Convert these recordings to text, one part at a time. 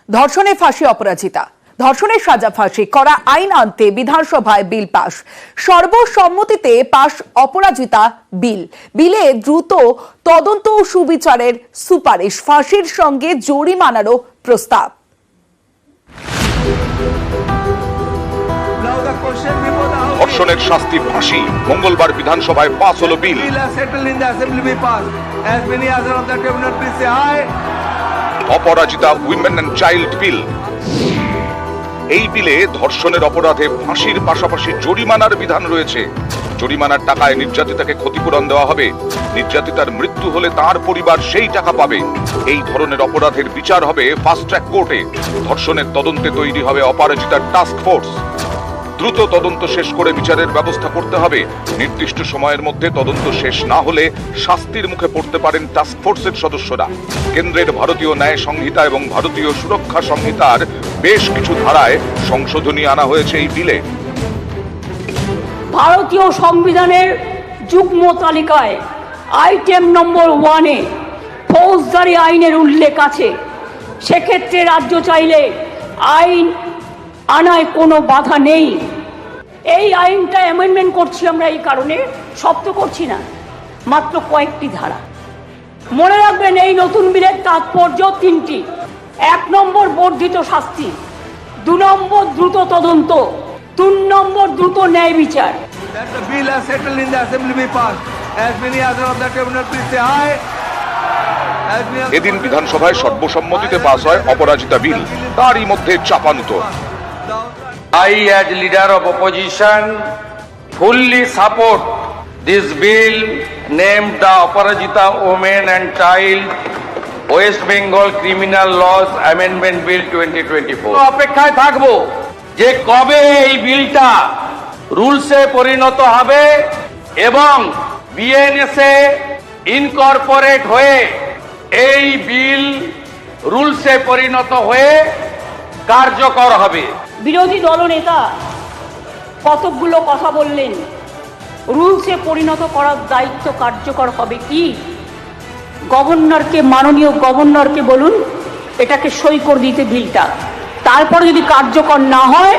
ধর্ষণে ফাঁসি অপরাজিতা, ধর্ষণের সাজা ফাঁসি করা আইন আনতে বিধানসভায় বিল পাশ। সর্বসম্মতিতে পাশ অপরাজিতা বিল। বিলে দ্রুত তদন্ত ও সুবিচারের সুপারিশ, ফাঁসির সঙ্গে জরিমানারও প্রস্তাব। ধর্ষণের শাস্তি ফাঁসি, মঙ্গলবার বিধানসভায় পাস হলো বিল। অপরাজিতা উইমেন অ্যান্ড চাইল্ড বিল। এই বিলে ধর্ষণের অপরাধে ফাঁসির পাশাপাশি জরিমানার বিধান রয়েছে। জরিমানার টাকায় নির্যাতিতাকে ক্ষতিপূরণ দেওয়া হবে। নির্যাতিতার মৃত্যু হলে তার পরিবার সেই টাকা পাবে। এই ধরনের অপরাধের বিচার হবে ফাস্ট ট্র্যাক কোর্টে। ধর্ষণের তদন্তে তৈরি হবে অপরাজিতার টাস্ক ফোর্স। দ্রুত তদন্ত শেষ করে বিচারের ব্যবস্থা করতে হবে। নির্দিষ্ট সময়ের মধ্যে তদন্ত শেষ না হলে শাস্তির মুখে পড়তে পারেন টাস্ক ফোর্সের সদস্যরা। কেন্দ্রের ভারতীয় ন্যায় সংহিতা এবং ভারতীয় সুরক্ষা সংহিতার বেশ কিছু ধারায় সংশোধনী আনা হয়েছে এই বিলে। ভারতীয় সংবিধানের যুগ্ম তালিকায় আইটেম নম্বর 1-এ ফৌজদারি আইনের উল্লেখ আছে। সেক্ষেত্রে রাজ্য চাইলে আইন আনায় কোনো বাধা নেই। এই আইনটা অ্যামেন্ডমেন্ট করছি আমরা এই কারণে, সব তো করছি না, মাত্র কয়েকটি ধারা। মনে রাখবেন, এই নতুন বিলের তাৎপর্য 3টি। 1 নম্বর বর্ধিত শাস্তি, 2 নম্বর দ্রুত তদন্ত, 3 নম্বর দ্রুত ন্যায় বিচার। এদিন বিধানসভায় সর্বসম্মতিতে পাস হয় অপরাজিতা বিল। তারই মধ্যে চাপানুতো। I, as leader of opposition, fully support this bill named the Aparajita Women and Child West Bengal Criminal Laws Amendment Bill 2024. অপেক্ষায় থাকবো যে কবে এই বিলটা রুলসে পরিণত হবে এবং বিএনএসে ইনকর্পোরেট হয়ে এই বিল রুলসে পরিণত হয়ে কার্যকর হবে। বিরোধী দলনেতা কতকগুলো কথা বললেন, রুলসে পরিণত করার দায়িত্ব কার্যকর হবে কি? গভর্নরকে, মাননীয় গভর্নরকে বলুন এটাকে সই করে দিতে বিলটা, তারপরে যদি কার্যকর না হয়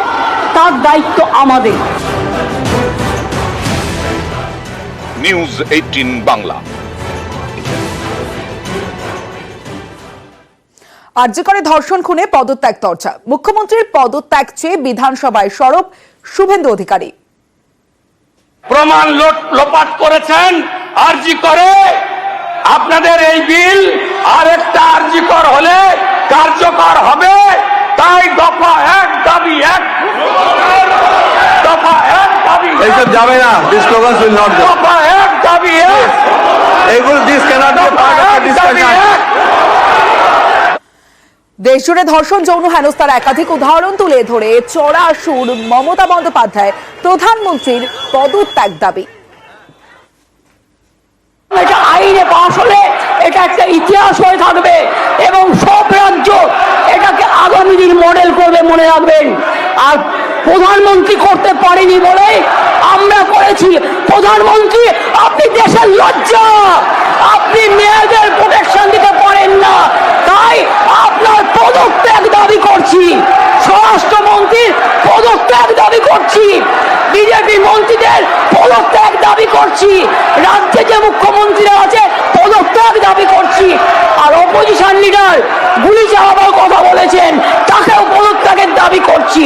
তার দায়িত্ব আমাদের। নিউজ 18 বাংলা। আরজিকরে ধর্ষণ খুনে পদত্যাগ চর্চা, মুখ্যমন্ত্রীর পদত্যাগ চেয়ে বিধানসভায় সরব শুভেন্দু অধিকারী। প্রমাণ লোপাট করেছেন আরজিকরে। আপনাদের এই বিল আরেকটা আরজিকর হলে কার্যকর হবে। তাই দফা 1 দাবি 1, দফা 1 দাবি এইসব যাবে না। This slogans will not go. দফা 1 দাবি 1, এগুলো this cannot be part of the discussion. দেশজুড়ে ধর্ষণ, যৌন হেনস্থার একাধিক উদাহরণ তুলে ধরে চড়া সুর মমতা বন্দ্যোপাধ্যায় প্রধানমন্ত্রীর পদত্যাগ দাবি। এটা আইনে পাশ হলে এটা একটা ইতিহাস হয়ে থাকবে এবং সব রাজ্য এটাকে আগামী দিন মডেল করবে, মনে রাখবেন। আর প্রধানমন্ত্রী করতে পারেনি বলে আমরা করেছি। প্রধানমন্ত্রী, আপনি দেশের লজ্জা, আপনি মেয়েদের প্রোটেকশন দিতে পারেন না, তাই আপনার পদত্যাগ দাবি করছি। স্বরাষ্ট্রমন্ত্রীর পদত্যাগ দাবি করছি, বিজেপি মন্ত্রীদের পদত্যাগ দাবি করছি, রাজ্যে যে মুখ্যমন্ত্রীরা আছে পদত্যাগ দাবি করছি। আর অপোজিশন লিডার গুলি চালাবার কথা বলেছেন, তাকেও পদত্যাগের দাবি করছি।